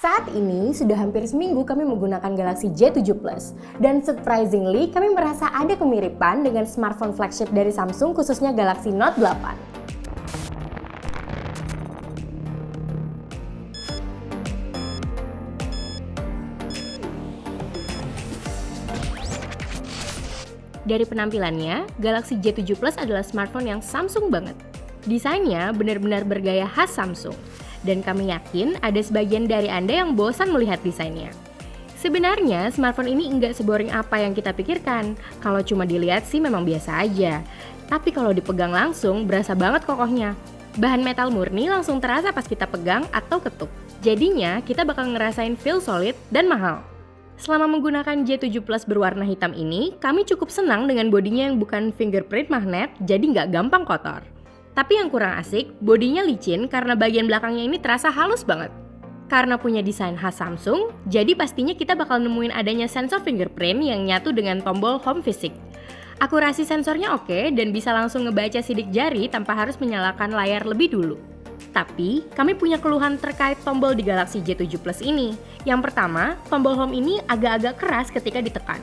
Saat ini sudah hampir seminggu kami menggunakan Galaxy J7 Plus dan surprisingly kami merasa ada kemiripan dengan smartphone flagship dari Samsung khususnya Galaxy Note 8. Dari penampilannya, Galaxy J7 Plus adalah smartphone yang Samsung banget. Desainnya benar-benar bergaya khas Samsung. Dan kami yakin ada sebagian dari Anda yang bosan melihat desainnya. Sebenarnya, smartphone ini nggak seboring apa yang kita pikirkan. Kalau cuma dilihat sih memang biasa aja. Tapi kalau dipegang langsung, berasa banget kokohnya. Bahan metal murni langsung terasa pas kita pegang atau ketuk. Jadinya, kita bakal ngerasain feel solid dan mahal. Selama menggunakan J7 Plus berwarna hitam ini, kami cukup senang dengan bodinya yang bukan fingerprint magnet, jadi nggak gampang kotor. Tapi yang kurang asik, bodinya licin karena bagian belakangnya ini terasa halus banget. Karena punya desain khas Samsung, jadi pastinya kita bakal nemuin adanya sensor fingerprint yang nyatu dengan tombol home physics. Akurasi sensornya oke dan bisa langsung ngebaca sidik jari tanpa harus menyalakan layar lebih dulu. Tapi, kami punya keluhan terkait tombol di Galaxy J7 Plus ini. Yang pertama, tombol home ini agak-agak keras ketika ditekan.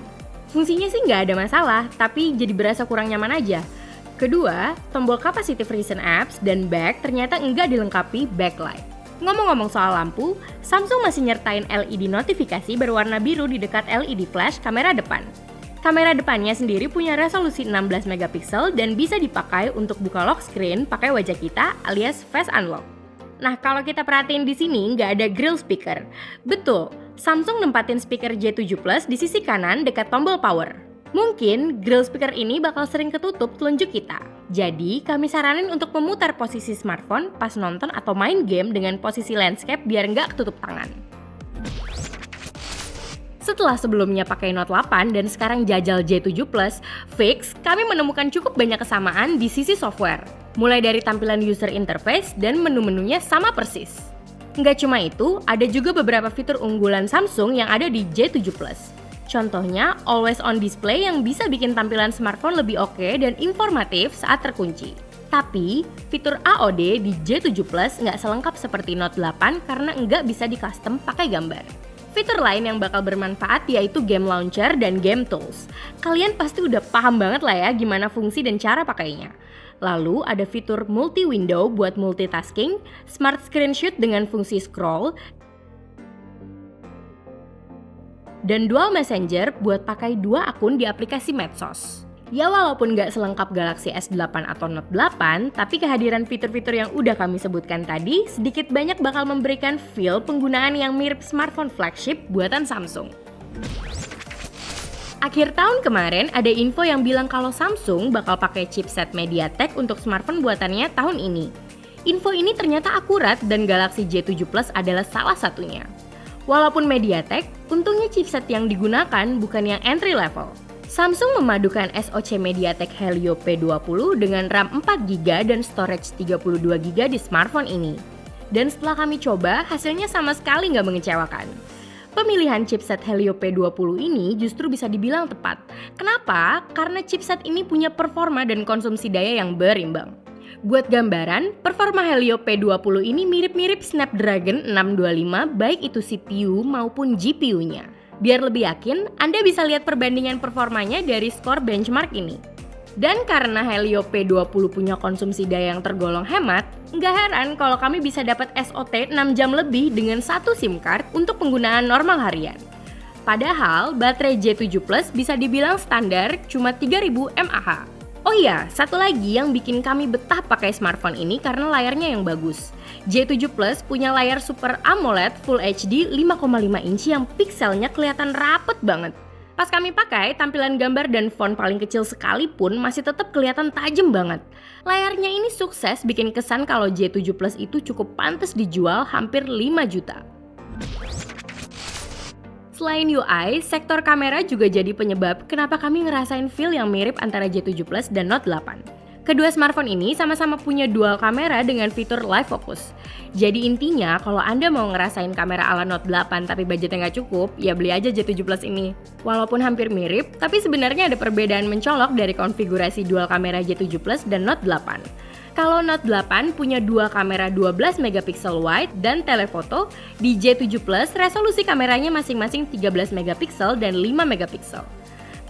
Fungsinya sih nggak ada masalah, tapi jadi berasa kurang nyaman aja. Kedua, tombol capacitive recent apps dan back ternyata enggak dilengkapi backlight. Ngomong-ngomong soal lampu, Samsung masih nyertain LED notifikasi berwarna biru di dekat LED flash kamera depan. Kamera depannya sendiri punya resolusi 16 megapiksel dan bisa dipakai untuk buka lock screen pakai wajah kita alias face unlock. Nah, kalau kita perhatiin di sini nggak ada grill speaker. Betul, Samsung nempatin speaker J7 Plus di sisi kanan dekat tombol power. Mungkin grill speaker ini bakal sering ketutup telunjuk kita. Jadi, kami saranin untuk memutar posisi smartphone pas nonton atau main game dengan posisi landscape biar nggak ketutup tangan. Setelah sebelumnya pakai Note 8 dan sekarang jajal J7 Plus, fix kami menemukan cukup banyak kesamaan di sisi software. Mulai dari tampilan user interface dan menu-menunya sama persis. Nggak cuma itu, ada juga beberapa fitur unggulan Samsung yang ada di J7 Plus. Contohnya, always on display yang bisa bikin tampilan smartphone lebih oke dan informatif saat terkunci. Tapi, fitur AOD di J7 Plus nggak selengkap seperti Note 8 karena nggak bisa di-custom pakai gambar. Fitur lain yang bakal bermanfaat yaitu Game Launcher dan Game Tools. Kalian pasti udah paham banget lah ya gimana fungsi dan cara pakainya. Lalu ada fitur multi-window buat multitasking, Smart Screenshot dengan fungsi scroll, dan Dual Messenger buat pakai dua akun di aplikasi medsos. Ya walaupun nggak selengkap Galaxy S8 atau Note 8, tapi kehadiran fitur-fitur yang udah kami sebutkan tadi sedikit banyak bakal memberikan feel penggunaan yang mirip smartphone flagship buatan Samsung. Akhir tahun kemarin ada info yang bilang kalau Samsung bakal pakai chipset MediaTek untuk smartphone buatannya tahun ini. Info ini ternyata akurat dan Galaxy J7 Plus adalah salah satunya. Walaupun MediaTek, untungnya chipset yang digunakan bukan yang entry level. Samsung memadukan SoC MediaTek Helio P20 dengan RAM 4GB dan storage 32GB di smartphone ini. Dan setelah kami coba, hasilnya sama sekali nggak mengecewakan. Pemilihan chipset Helio P20 ini justru bisa dibilang tepat. Kenapa? Karena chipset ini punya performa dan konsumsi daya yang berimbang. Buat gambaran, performa Helio P20 ini mirip-mirip Snapdragon 625 baik itu CPU maupun GPU-nya. Biar lebih yakin, Anda bisa lihat perbandingan performanya dari skor benchmark ini. Dan karena Helio P20 punya konsumsi daya yang tergolong hemat, nggak heran kalau kami bisa dapat SOT 6 jam lebih dengan satu SIM card untuk penggunaan normal harian. Padahal, baterai J7 Plus bisa dibilang standar cuma 3000 mAh. Oh iya, satu lagi yang bikin kami betah pakai smartphone ini karena layarnya yang bagus. J7 Plus punya layar Super AMOLED Full HD 5,5 inci yang pikselnya kelihatan rapet banget. Pas kami pakai, tampilan gambar dan font paling kecil sekalipun masih tetap kelihatan tajam banget. Layarnya ini sukses bikin kesan kalau J7 Plus itu cukup pantas dijual hampir 5 juta. Selain UI, sektor kamera juga jadi penyebab kenapa kami ngerasain feel yang mirip antara J7 Plus dan Note 8. Kedua smartphone ini sama-sama punya dual kamera dengan fitur live focus. Jadi intinya, kalau Anda mau ngerasain kamera ala Note 8 tapi budgetnya nggak cukup, ya beli aja J7 Plus ini. Walaupun hampir mirip, tapi sebenarnya ada perbedaan mencolok dari konfigurasi dual kamera J7 Plus dan Note 8. Kalau Note 8 punya dua kamera 12 megapiksel wide dan telefoto, di J7 Plus resolusi kameranya masing-masing 13 megapiksel dan 5 megapiksel.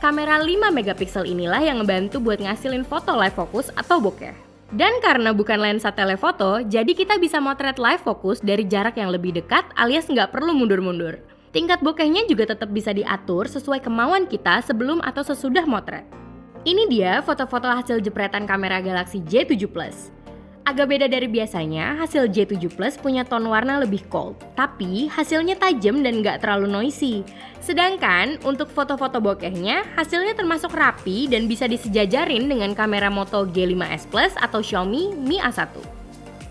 Kamera 5 megapiksel inilah yang ngebantu buat ngasilin foto live focus atau bokeh. Dan karena bukan lensa telefoto, jadi kita bisa motret live focus dari jarak yang lebih dekat alias nggak perlu mundur-mundur. Tingkat bokehnya juga tetap bisa diatur sesuai kemauan kita sebelum atau sesudah motret. Ini dia foto-foto hasil jepretan kamera Galaxy J7 Plus. Agak beda dari biasanya, hasil J7 Plus punya tone warna lebih cold, tapi hasilnya tajam dan nggak terlalu noisy. Sedangkan untuk foto-foto bokehnya, hasilnya termasuk rapi dan bisa disejajarin dengan kamera Moto G5S Plus atau Xiaomi Mi A1.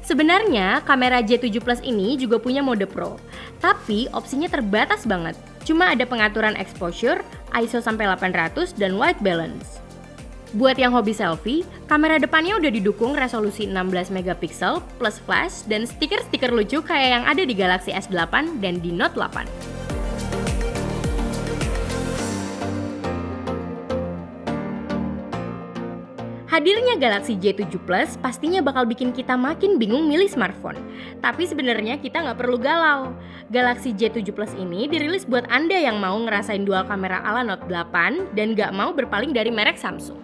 Sebenarnya kamera J7 Plus ini juga punya mode Pro, tapi opsinya terbatas banget. Cuma ada pengaturan exposure, ISO sampai 800 dan white balance. Buat yang hobi selfie, kamera depannya udah didukung resolusi 16 megapiksel plus flash dan stiker-stiker lucu kayak yang ada di Galaxy S8 dan di Note 8. Hadirnya Galaxy J7 Plus pastinya bakal bikin kita makin bingung milih smartphone. Tapi sebenarnya kita nggak perlu galau. Galaxy J7 Plus ini dirilis buat Anda yang mau ngerasain dual kamera ala Note 8 dan nggak mau berpaling dari merek Samsung.